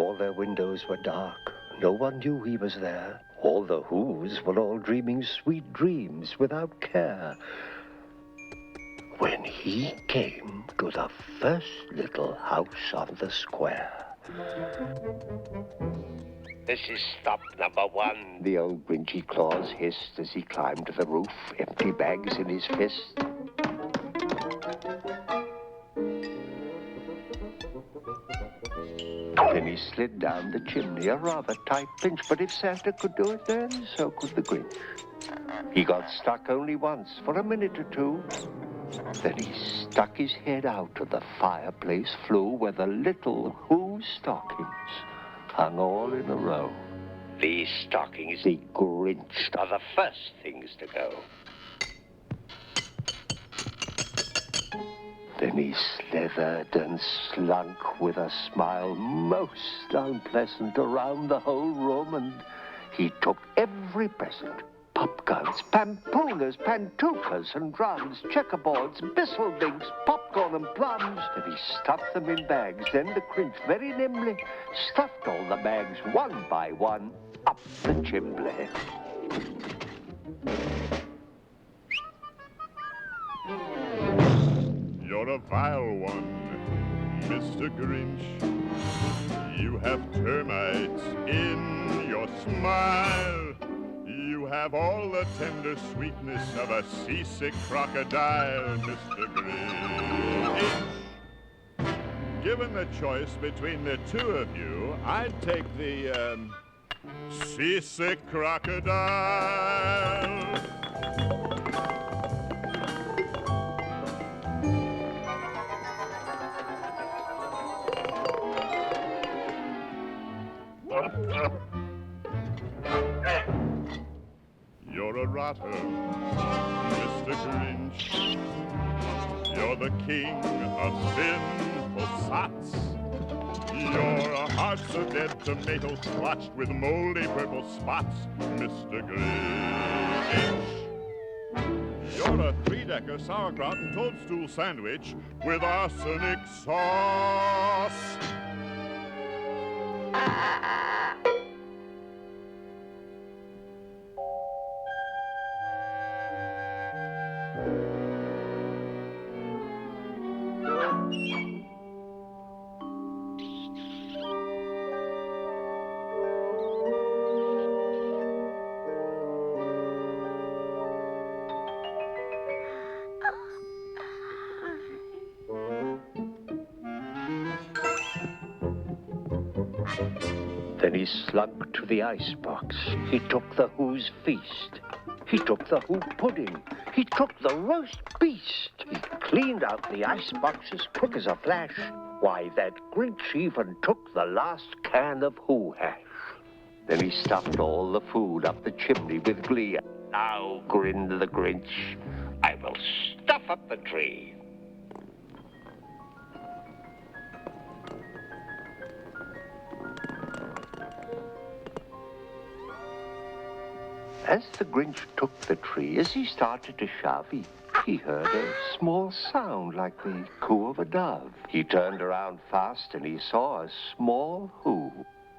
All their windows were dark. No one knew he was there. All the Whos were all dreaming sweet dreams without care. When he came to the first little house on the square. This is stop number 1. The old Grinchy Claus hissed as he climbed to the roof, empty bags in his fist. Then he slid down the chimney, a rather tight pinch, but if Santa could do it then, so could the Grinch. He got stuck only once, for a minute or two. Then he stuck his head out of the fireplace flue where the little Who stockings hung all in a row. These stockings, The Grinch are the first things to go. Then he slithered and slunk with a smile most unpleasant around the whole room, and he took every present. Popguns, pampooners, pantoofas and drums, checkerboards, bistlebinks, popcorn and plums. Then he stuffed them in bags. Then the Grinch very nimbly stuffed all the bags one by one up the chimney. You're a vile one, Mr. Grinch. You have termites in your smile. You have all the tender sweetness of a seasick crocodile, Mr. Grinch. Given the choice between the two of you, I'd take the, seasick crocodile. You're a rotter, Mr. Grinch. You're the king of sinful sots. Your heart's a dead tomato splotched with moldy purple spots, Mr. Grinch. You're a three-decker sauerkraut and toadstool sandwich with arsenic sauce. Then he slunk to the icebox. He took the Who's feast. He took the Who pudding. He took the roast beast. He cleaned out the icebox as quick as a flash. Why, that Grinch even took the last can of Who hash. Then he stuffed all the food up the chimney with glee. Now, grinned the Grinch, I will stuff up the tree. As the Grinch took the tree, as he started to shove, he heard a small sound like the coo of a dove. He turned around fast and he saw a small Who,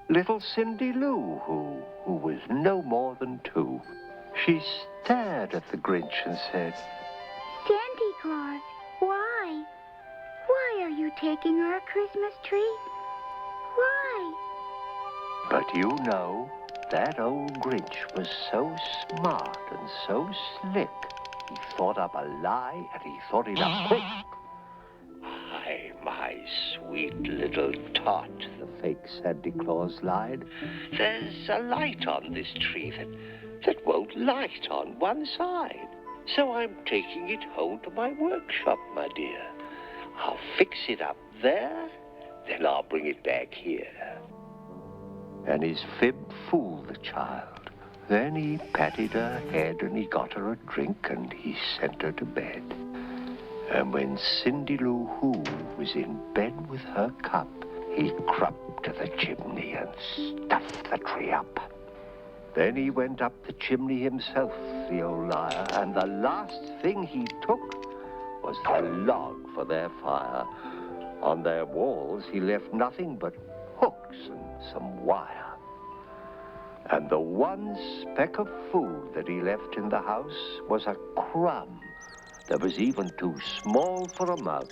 little Cindy Lou who was no more than 2. She stared at the Grinch and said, Santa Claus, why? Why are you taking our Christmas tree? Why? But you know, that old Grinch was so smart and so slick. He thought up a lie, and he thought it up quick. Ay, my sweet little tot, The fake Santa Claus lied. there's a light on this tree that won't light on one side. So I'm taking it home to my workshop, my dear. I'll fix it up there, then I'll bring it back here. And his fib fooled the child. Then he patted her head and he got her a drink and he sent her to bed. And when Cindy Lou Who was in bed with her cup, he crept to the chimney and stuffed the tree up. Then he went up the chimney himself, the old liar, and the last thing he took was the log for their fire. On their walls he left nothing but hooks and some wire. And the one speck of food that he left in the house was a crumb that was even too small for a mouse.